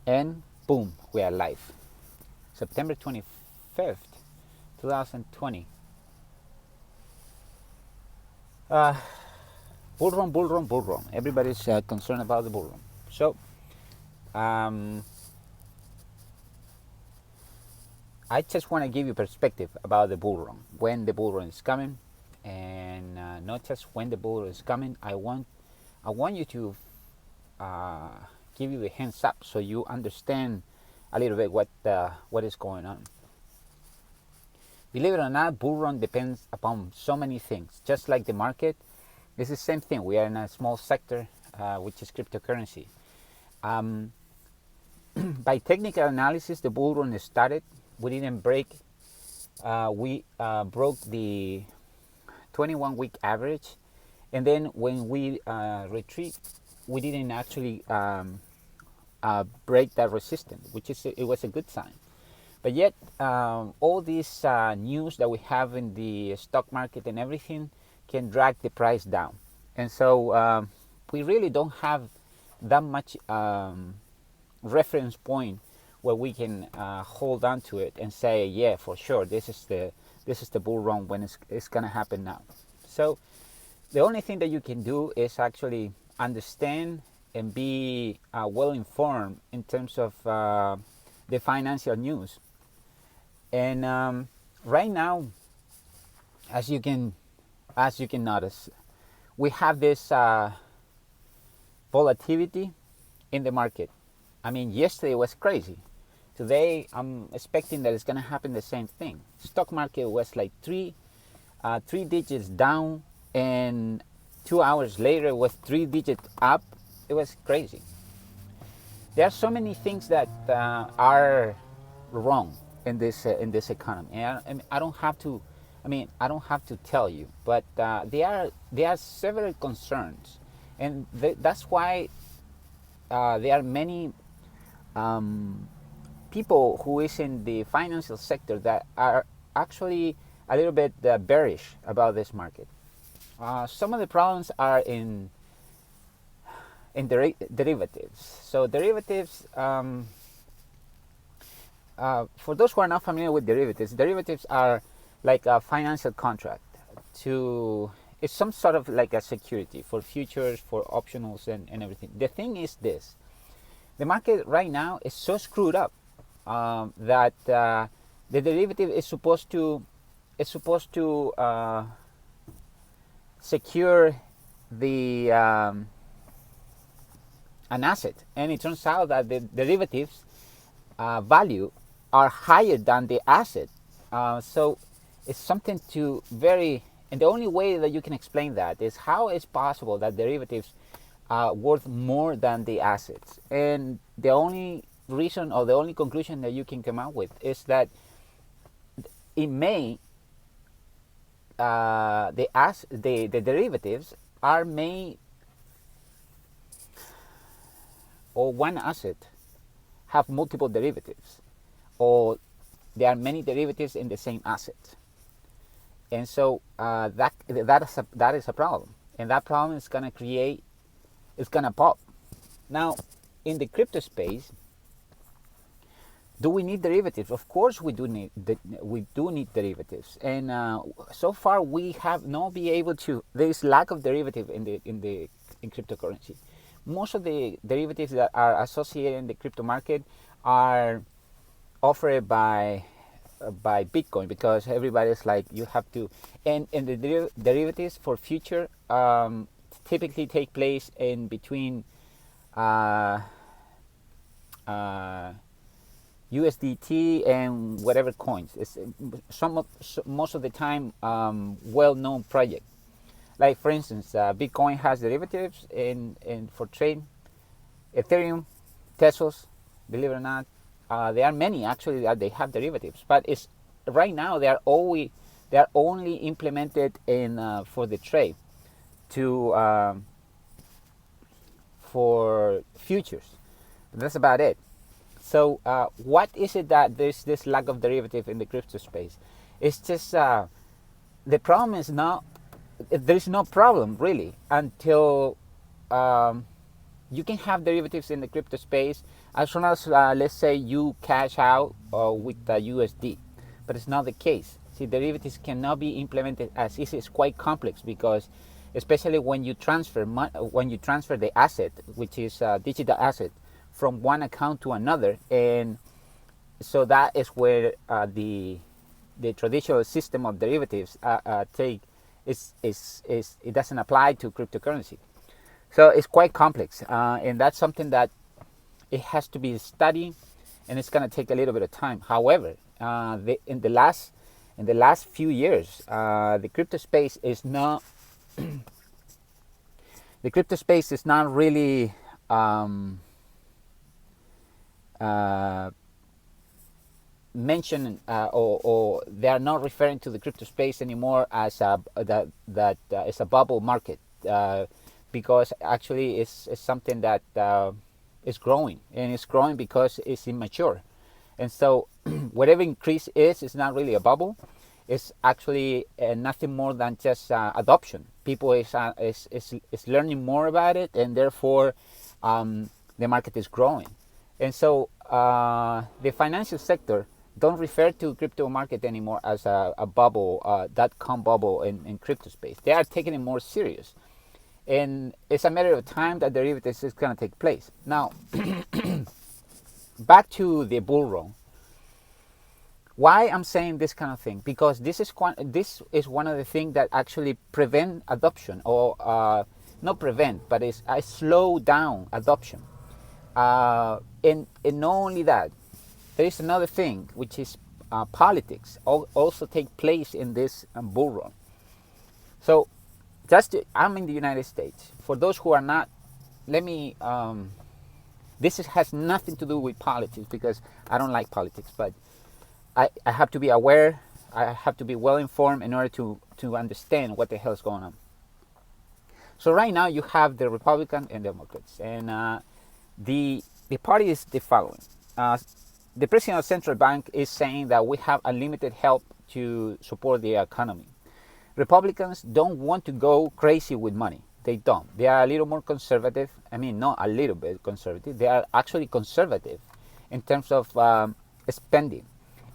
And boom, we are live. September 25th, 2020. Uh, bull run, bull run, bull run. Everybody's concerned about the bull run. So, um, I just want to give you perspective about the bull run, when the bull run is coming, and not just when the bull run is coming. I want you to uh, give you the hands up so you understand a little bit what is going on. Believe it or not, bull run depends upon so many things. Just like the market, it's the same thing. We are in a small sector, which is cryptocurrency. Um, by technical analysis, the bull run started. We didn't break. We broke the 21-week average, and then when we retreat, we didn't actually break that resistance, which is it was a good sign. But yet, all this news that we have in the stock market and everything can drag the price down, and so we really don't have that much reference point where we can hold on to it and say, yeah, for sure, this is the bull run when it's gonna happen now. So the only thing that you can do is actually understand and be well informed in terms of the financial news. And right now, as you can notice, we have this volatility in the market. I mean, yesterday was crazy. Today, I'm expecting that it's going to happen the same thing. Stock market was like three digits down, and 2 hours later it was 3 digits up. It was crazy. There are so many things that are wrong in this economy, and I don't have to. I don't have to tell you, but there are several concerns, and that's why there are many people who is in the financial sector that are actually a little bit bearish about this market. Some of the problems are in derivatives. So derivatives, for those who are not familiar with derivatives are like a financial contract. It's some sort of like a security for futures, for optionals, and everything. The thing is this: the market right now is so screwed up that the derivative is supposed to secure the an asset, and it turns out that the derivatives value are higher than the asset. So it's something to very, and the only way that you can explain that is how it's possible that derivatives are worth more than the assets. And the only reason or the only conclusion that you can come out with is that it may the derivatives are made, or one asset have multiple derivatives, or there are many derivatives in the same asset, and so that is a problem, and that problem is gonna pop. Now, in the crypto space, do we need derivatives? Of course, we do need derivatives, and so far we have not been able to. There is lack of derivative in cryptocurrency. Most of the derivatives that are associated in the crypto market are offered by Bitcoin, because everybody's like, you have to, and the derivatives for future typically take place in between USDT and whatever coins. It's most of the time well-known project. Like for instance, Bitcoin has derivatives in for trade. Ethereum, Tesos, believe it or not, there are many actually that they have derivatives, but it's right now they are only implemented in for the trade for futures. That's about it. So what is it that there's this lack of derivative in the crypto space? It's just the problem is not, there's no problem really until you can have derivatives in the crypto space as long as let's say you cash out with the USD, but it's not the case. See, derivatives cannot be implemented as easy. It's quite complex because, especially when you transfer the asset, which is a digital asset, from one account to another, and so that is where the traditional system of derivatives take is it doesn't apply to cryptocurrency. So it's quite complex, and that's something that it has to be studied, and it's going to take a little bit of time. However, in the last few years, the crypto space is not really mentioned, or they are not referring to the crypto space anymore as it's a bubble market, because actually it's something that is growing, and it's growing because it's immature. And so whatever increase is not really a bubble. It's actually nothing more than just adoption. People is learning more about it, and therefore the market is growing. And so the financial sector don't refer to crypto market anymore as a bubble, .com bubble in crypto space. They are taking it more serious. And it's a matter of time that derivatives is going to take place. Now, back to the bull run. Why I'm saying this kind of thing? Because this is one of the things that actually prevent adoption, or not prevent, but it's slow down adoption. And not only that, there is another thing, which is politics also take place in this bull run. So I'm in the United States. For those who are not, this has nothing to do with politics, because I don't like politics, but I have to be aware, I have to be well informed in order to understand what the hell is going on. So right now you have the Republicans and Democrats, and the party is the following. The president of the central bank is saying that we have unlimited help to support the economy. Republicans don't want to go crazy with money. They don't. They are a little more conservative. I mean, not a little bit conservative. They are actually conservative in terms of spending.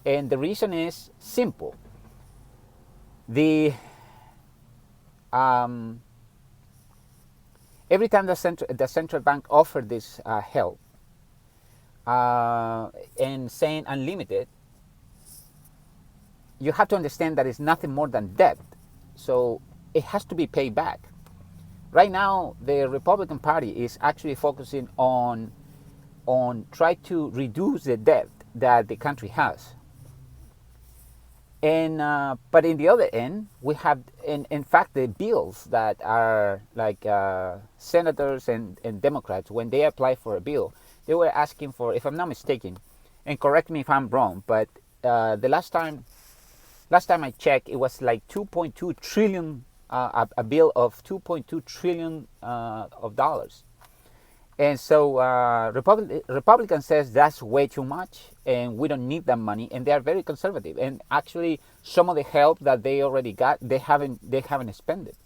And the reason is simple. Every time the central bank offered this help, and saying unlimited, you have to understand that it's nothing more than debt. So it has to be paid back. Right now, the Republican Party is actually focusing on try to reduce the debt that the country has. And but in the other end, we have, in fact, the bills that are like senators and Democrats, when they apply for a bill, they were asking for, if I'm not mistaken, and correct me if I'm wrong, but the last time I checked, it was like 2.2 trillion, a bill of 2.2 trillion of dollars. And so Republican says that's way too much, and we don't need that money, and they are very conservative. And actually, some of the help that they already got, they haven't spent it.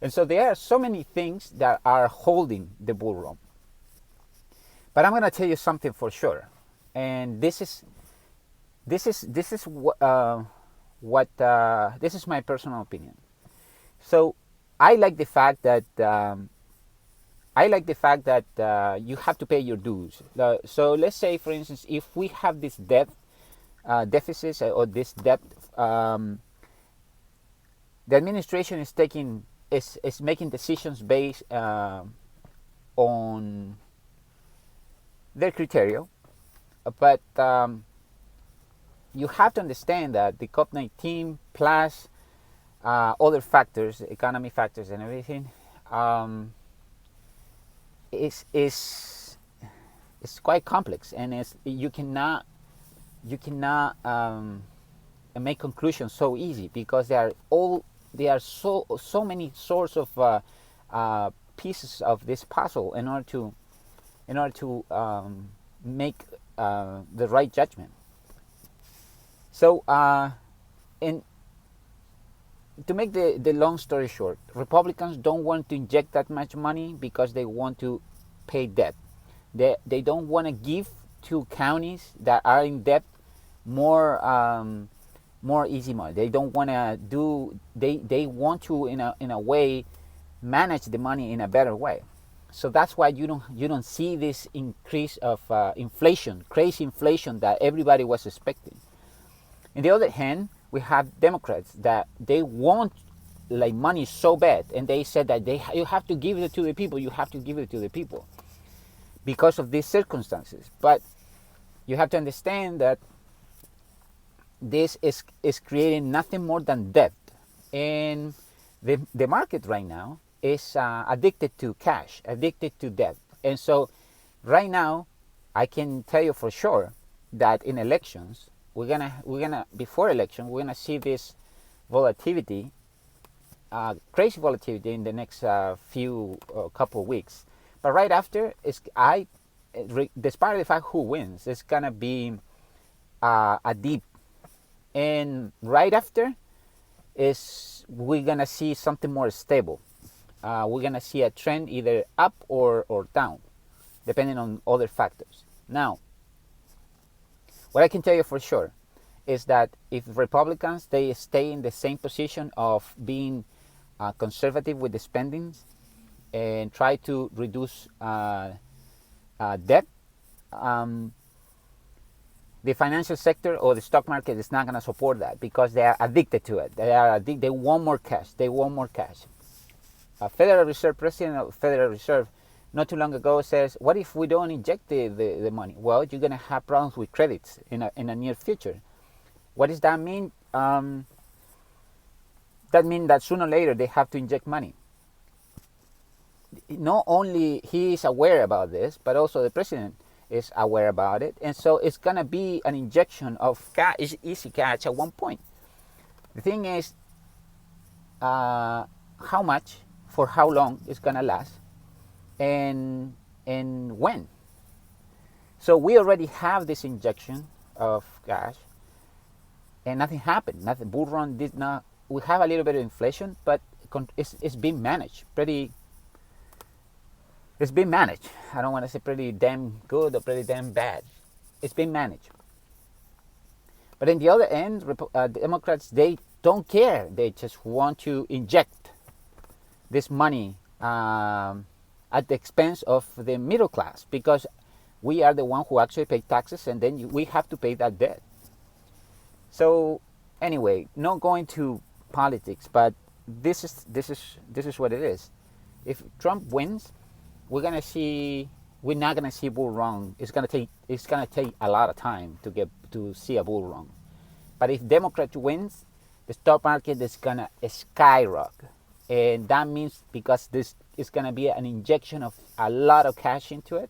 And so there are so many things that are holding the bull run. But I'm going to tell you something for sure, and this is my personal opinion. So I like the fact that you have to pay your dues. So let's say, for instance, if we have this debt deficit, or this debt, the administration is making decisions based on their criteria, but you have to understand that the COVID-19 plus other factors, economy factors, and everything, is quite complex, and you cannot make conclusions so easy, because there are so many sorts of pieces of this puzzle in order to make the right judgment. So to make the long story short, Republicans don't want to inject that much money because they want to pay debt. They don't want to give to counties that are in debt more more easy money. They don't want to do. They want to in a way manage the money in a better way. So that's why you don't see this increase of inflation, crazy inflation that everybody was expecting. On the other hand, we have Democrats that they want like money so bad, and they said that you have to give it to the people. You have to give it to the people because of these circumstances. But you have to understand that this is creating nothing more than debt, and the market right now is addicted to cash, addicted to debt. And so right now I can tell you for sure that in elections we're gonna before election we're gonna see this volatility, crazy volatility in the next few couple of weeks. But right after despite the fact who wins, it's gonna be a deep. And right after is we're gonna see something more stable. We're gonna see a trend either up or down, depending on other factors. Now, what I can tell you for sure is that if Republicans they stay in the same position of being conservative with the spendings and try to reduce debt, the financial sector or the stock market is not going to support that because they are addicted to it. They want more cash. They want more cash. A Federal Reserve president of Federal Reserve not too long ago says, "What if we don't inject the money?" Well, you're going to have problems with credits in a near future. What does that mean? That means that sooner or later they have to inject money. Not only he is aware about this, but also the president is aware about it, and so it's gonna be an injection of cash, easy cash at one point. The thing is, how much, for how long it's gonna last, and when. So we already have this injection of cash, and nothing happened. Nothing. Bull run did not. We have a little bit of inflation, but it's being managed pretty. It's been managed. I don't want to say pretty damn good or pretty damn bad. It's been managed. But in the other end, Democrats, they don't care. They just want to inject this money at the expense of the middle class, because we are the one who actually pay taxes, and then we have to pay that debt. So anyway, not going to politics, but this is what it is. If Trump wins, we're not gonna see bull run. It's gonna take a lot of time to see a bull run. But if Democrat wins, the stock market is gonna skyrocket, and that means because this is gonna be an injection of a lot of cash into it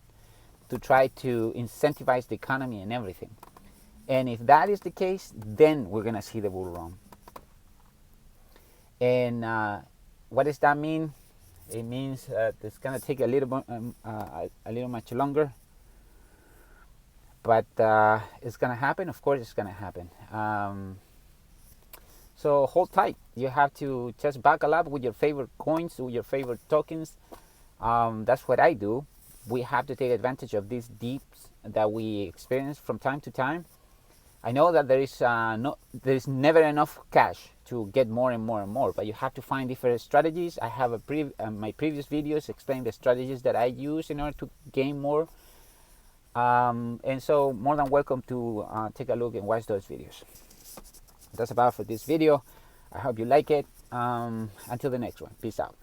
to try to incentivize the economy and everything. And if that is the case, then we're gonna see the bull run. And what does that mean? It means it's gonna take a little much longer, but it's gonna happen. Of course, it's gonna happen. So hold tight. You have to just buckle up with your favorite coins, with your favorite tokens. That's what I do. We have to take advantage of these dips that we experience from time to time. I know that there is never enough cash to get more and more and more, but you have to find different strategies. I have my previous videos explain the strategies that I use in order to gain more. And so more than welcome to take a look and watch those videos. That's about for this video. I hope you like it. Until the next one. Peace out.